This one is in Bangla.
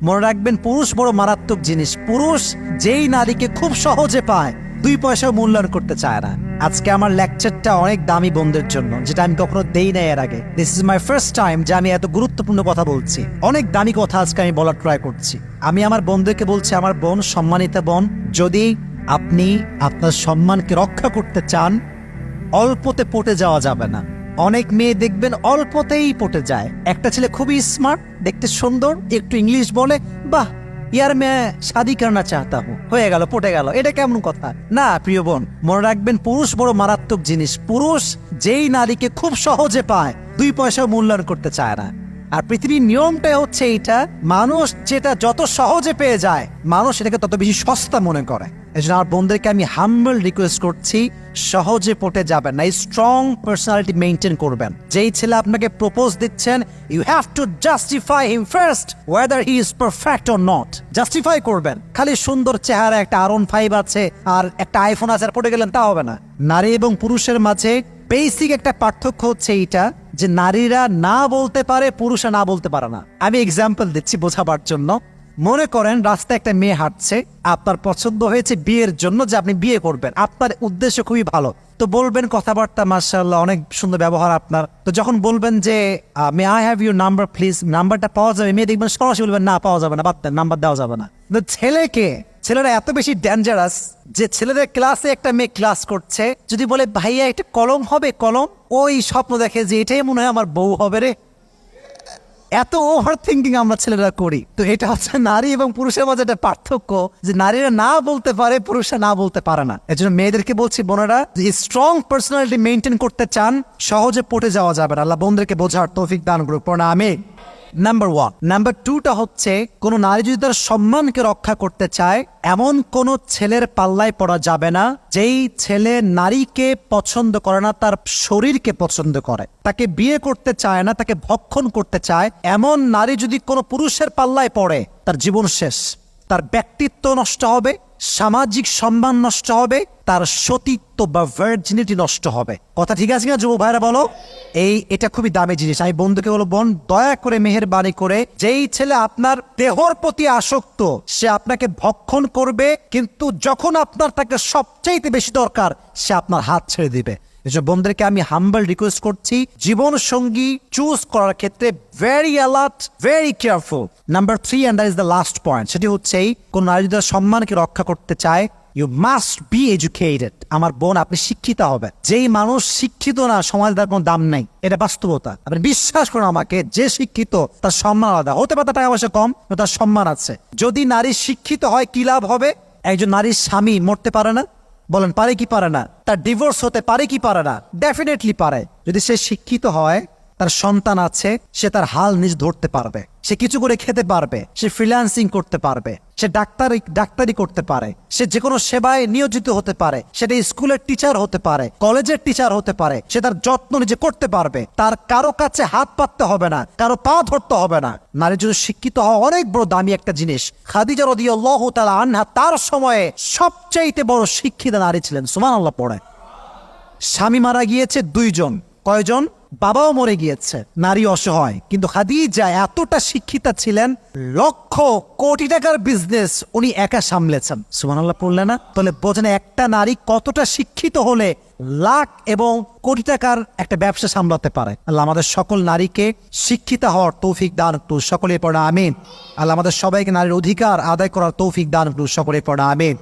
মনে রাখবেন, পুরুষ বড় মারাত্মক জিনিস। পুরুষ যেই নারীকে খুব সহজে পায়, 2 পয়সাও মূল্যায়ন করতে চায় না। আজকে আমার লেকচারটা অনেক দামি বন্ধুদের জন্য, যেটা আমি কখনো দেই না এর আগে। This is my first time যে আমি এত গুরুত্বপূর্ণ কথা বলছি। অনেক দামি কথা আজকে আমি বলার ট্রাই করছি। আমি আমার বন্ধুকে বলছি, আমার বোন, সম্মানিত বোন, যদি আপনি আপনার সম্মানকে রক্ষা করতে চান, অল্পতে পটে যাওয়া যাবে না। অনেক মেয়ে দেখবেন অল্পতেই পটে যায়। একটা ছেলে খুবই স্মার্ট, দেখতে সুন্দর, একটু ইংলিশ বলে, বাহ ইয়ার মেয়ে শাদি করনা চাহতা হু, হয়ে গেল, পটে গেল। এটা কেমন কথা? না প্রিয় বোন, মনে রাখবেন, পুরুষ বড় মারাত্মক জিনিস। পুরুষ যেই নারীকে খুব সহজে পায়, 2 পয়সাও মূল্যায়ন করতে চায় না। আর পৃথিবীর নিয়মটাই হচ্ছে এইটা, মানুষ যেটা যত সহজে পেয়ে যায়, মানুষ এটাকে তত বেশি সস্তা মনে করে। এই জন্য আমার বন্ধুদেরকে আমি হাম্বল রিকোয়েস্ট করছি, সহজে পটে যাবেন না, স্ট্রং পার্সোনালিটি মেনটেন করবেন। যেই ছেলে আপনাকে প্রপোজ দিচ্ছেন, you have to justify him first whether he is perfect or not. Justify করবেন। খালি সুন্দর চেহারা, একটা R15 আছে আর একটা আইফোন আছে আর পটে গেলেন, তা হবে না। নারী এবং পুরুষের মাঝে বেসিক একটা পার্থক্য হচ্ছে এইটা, যে নারীরা না বলতে পারে, পুরুষরা না বলতে পারে না। আমি এক্সাম্পল দিচ্ছি বোঝাবার জন্য। মনে করেন রাস্তায় একটা মেয়ে হাঁটছে, আপনার পছন্দ হয়েছে বিয়ের জন্য, যে আপনি বিয়ে করবেন, আপনার উদ্দেশ্য খুবই ভালো, তো বলবেন কথাবার্তা মাশাআল্লাহ, অনেক সুন্দর ব্যবহার আপনার। তো যখন বলবেন যে may I have your number please, নাম্বারটা পাওয়া যাবে, মেয়ে দেখবেন সরাসরি বলবেন না, পাওয়া যাবে না, বাদ দেন, নাম্বার দেওয়া যাবে না। ছেলেরা এত বেশি ডেঞ্জারাস যে ছেলেদের ক্লাসে একটা মেয়ে ক্লাস করছে, যদি বলে ভাইয়া একটা কলম হবে, কলম, ওই স্বপ্ন দেখে যে এটাই মনে হয় আমার বউ হবে রে। এত ওভার থিঙ্কিং আমরা ছেলেরা করি। তো এটা হচ্ছে নারী এবং পুরুষের মাঝে একটা পার্থক্য, যে নারীরা না বলতে পারে, পুরুষরা না বলতে পারে না। এর জন্য মেয়েদেরকে বলছি, বোনেরা, যে স্ট্রং পার্সোনালিটি মেনটেন করতে চান, সহজে পটে যাওয়া যাবে না। আল্লাহ বোনদেরকে বোঝার তৌফিক দান করুক। আমিন। নাম্বার 1। নাম্বার 2টা হচ্ছে, কোন নারী যদি তার সম্মানকে রক্ষা করতে চায়, এমন কোন ছেলের পাল্লায় পড়া যাবে না যেই ছেলে নারীকে পছন্দ করে না, তার শরীরকে পছন্দ করে, তাকে বিয়ে করতে চায় না, তাকে ভক্ষণ করতে চায়। এমন নারী যদি কোনো পুরুষের পাল্লায় পড়ে, তার জীবন শেষ। তার ব্যক্তিত্ব নষ্ট হবে, সামাজিক সম্মান নষ্ট হবে, তার সতীত্ব বা ভার্জিনিটি নষ্ট হবে। কথা ঠিক আছে না যুবক ভাইরা, বলো? এটা খুবই দামি জিনিস। আমি বন্ধুকে বলো, বোন, দয়া করে, মেহেরবানি করে, যেই ছেলে আপনার দেহর প্রতি আসক্ত, সে আপনাকে ভক্ষণ করবে, কিন্তু যখন আপনার তাকে সবচাইতে বেশি দরকার, সে আপনার হাত ছেড়ে দিবে। এসব বন্ধুদেরকে আমি হাম্বল রিকোয়েস্ট করছি, জীবন সঙ্গী চুজ করার ক্ষেত্রে very alert, very careful. Number 3, and that is the last point, সেটি হচ্ছে, কোন নারী যদি তার সম্মানকে রক্ষা করতে চায়, ইউ মাস্ট বি এডুকেটেড। আমার বোন, আপনি শিক্ষিত হবে। যেই মানুষ শিক্ষিত না, সমাজে তার কোনো দাম নেই, এটা বাস্তবতা। আপনি বিশ্বাস করুন আমাকে, যে শিক্ষিত তার সম্মান আলাদা হতে পারে, তার টাকা পয়সা কম, তার সম্মান আছে। যদি নারী শিক্ষিত হয়, কি লাভ হবে? একজন নারীর স্বামী মরতে পারে না, বলেন পারে কি পারে না? তার ডিভোর্স হতে পারে কি পারে না? ডেফিনেটলি পারে। যদি সে শিক্ষিত হয়, তার সন্তান আছে, সে তার হাল নিজ ধরতে পারবে, সে কিছু করে খেতে পারবে, সে ফ্রিল্যান্সিং করতে পারবে, সে ডাক্তারি করতে পারে, সে যে কোনো সেবায় নিয়োজিত হতে পারে, সেটা স্কুলের টিচার হতে পারে, কলেজের টিচার হতে পারে, সে তার যত্ন নিজে করতে পারবে, তার কারো কাছে হাত পাততে হবে না, কারো পা ধরতে হবে না। নারী যদি শিক্ষিত হওয়া অনেক বড় দামি একটা জিনিস। খাদিজা রাদিয়াল্লাহু তাআলা আনহা তার সময়ে সবচাইতে বড় শিক্ষিতা নারী ছিলেন। সুবহানাল্লাহ পড়ে। স্বামী মারা গিয়েছে 2 জন, কয়জন? বাবাও মরে গিয়েছে, নারী অসহায়, কিন্তু খাদিজা এতটা শিক্ষিতা ছিলেন, লক্ষ কোটি টাকার বিজনেস উনি একা সামলেছেন। সুবহানাল্লাহ পড়লে না? তাহলে বোঝেন একটা নারী কতটা শিক্ষিত হলে লাখ এবং কোটি টাকার একটা ব্যবসা সামলাতে পারে। আল্লাহ আমাদের সকল নারীকে শিক্ষিত হওয়ার তৌফিক দান করুন। সকলে পড়া আমিন। আল্লাহ আমাদের সবাইকে নারীর অধিকার আদায় করার তৌফিক দান করুন। সকলে পড়া আমিন।